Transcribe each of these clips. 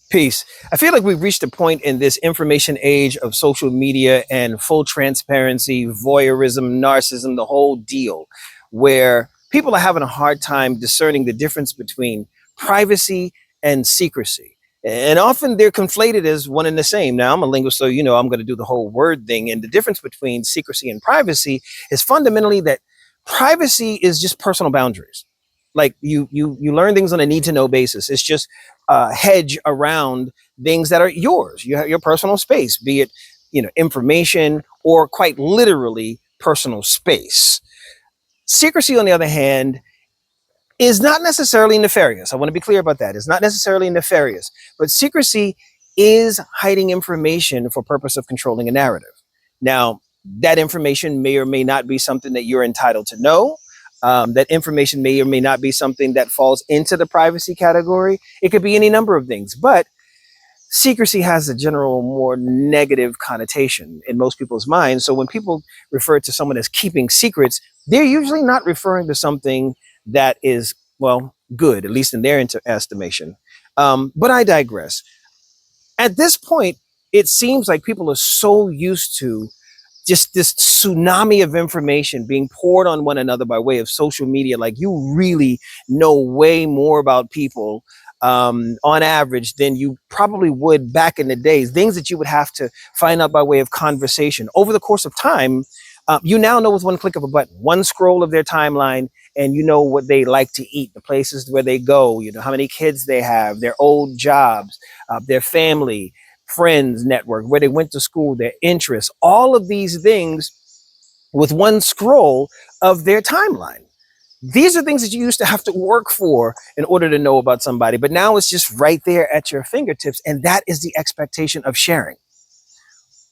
Peace. I feel like we've reached a point in this information age of social media and full transparency, voyeurism, narcissism, the whole deal, where people are having a hard time discerning the difference between privacy and secrecy. And often they're conflated as one and the same. Now, I'm a linguist, so you know I'm going to do the whole word thing. And the difference between secrecy and privacy is fundamentally that privacy is just personal boundaries. Like you learn things on a need to know basis. It's just hedge around things that are yours. You have your personal space, be it information or quite literally personal space. Secrecy, on the other hand, is not necessarily nefarious. I want to be clear about that. It's not necessarily nefarious, but secrecy is hiding information for purpose of controlling a narrative. Now, that information may or may not be something that you're entitled to know. That information may or may not be something that falls into the privacy category. It could be any number of things, but secrecy has a general, more negative connotation in most people's minds. So when people refer to someone as keeping secrets, they're usually not referring to something that is, well, good, at least in their estimation. But I digress. At this point, it seems like people are so used to just this tsunami of information being poured on one another by way of social media. Like, you really know way more about people on average than you probably would back in the days. Things that you would have to find out by way of conversation over the course of time. You now know with one click of a button, one scroll of their timeline, and you know what they like to eat, the places where they go, you know, how many kids they have, their old jobs, their family, friends network, where they went to school, their interests, all of these things with one scroll of their timeline. These are things that you used to have to work for in order to know about somebody, but now it's just right there at your fingertips. And that is the expectation of sharing.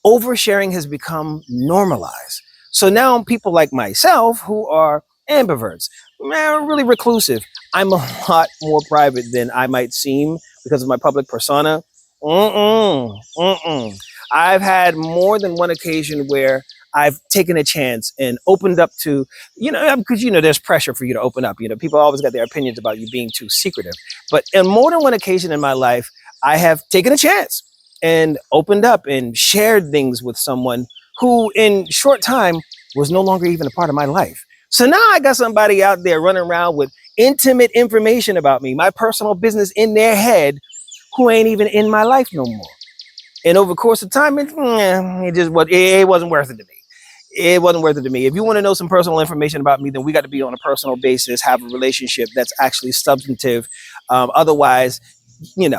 Oversharing has become normalized. So now people like myself who are ambiverts, really reclusive, I'm a lot more private than I might seem because of my public persona. I've had more than one occasion where I've taken a chance and opened up to, because, there's pressure for you to open up. People always got their opinions about you being too secretive. But on more than one occasion in my life, I have taken a chance and opened up and shared things with someone who in short time was no longer even a part of my life. So now I got somebody out there running around with intimate information about me, my personal business in their head, who ain't even in my life no more. And over the course of time, it wasn't worth it to me. It wasn't worth it to me. If you want to know some personal information about me, then we got to be on a personal basis, have a relationship that's actually substantive. Otherwise, you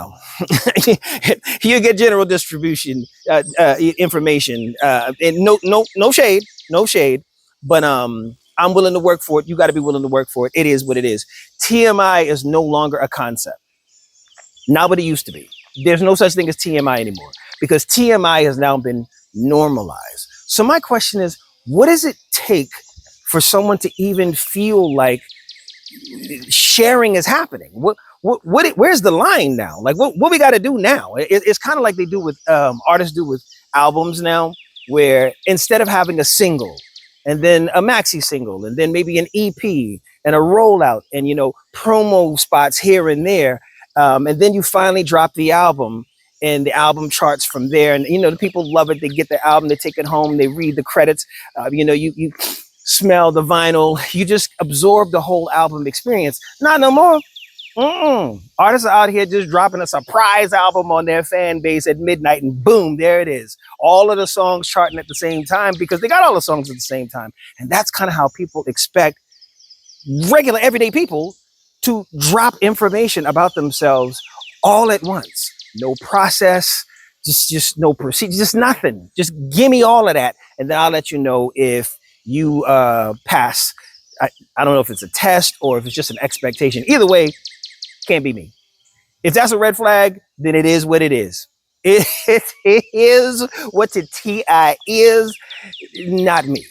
get general distribution information, and no shade, but I'm willing to work for it. You got to be willing to work for it. It is what it is. TMI is no longer a concept. Not what it used to be. There's no such thing as TMI anymore because TMI has now been normalized. So my question is, what does it take for someone to even feel like sharing is happening? Where's the line now? Like, what we got to do now? It's kind of like they do with artists do with albums now, where instead of having a single and then a maxi single and then maybe an EP and a rollout and promo spots here and there, and then you finally drop the album and the album charts from there, and the people love it. They get the album, they take it home, they read the credits, you smell the vinyl, you just absorb the whole album experience. Not no more. Artists are out here just dropping a surprise album on their fan base at midnight, and boom, there it is. All of the songs charting at the same time because they got all the songs at the same time. And that's kind of how people expect regular everyday people to drop information about themselves all at once. No process, just no procedure, just nothing. Just give me all of that, and then I'll let you know if you pass. I don't know if it's a test or if it's just an expectation. Either way, can't be me. If that's a red flag, then it is what it is. It is what the TI is. Not me.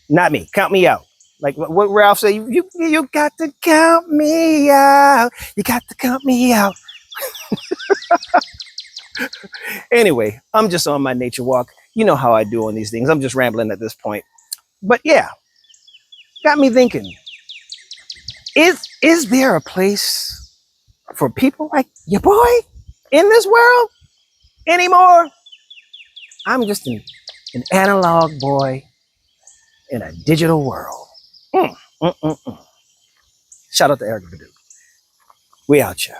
Not me. Count me out. Like what Ralph said, you got to count me out. You got to count me out. Anyway, I'm just on my nature walk. You know how I do on these things. I'm just rambling at this point. But yeah, got me thinking. Is there a place for people like your boy? in this world anymore. I'm just an analog boy in a digital world. Mm, mm, mm, mm. Shout out to Eric Badu. We out here.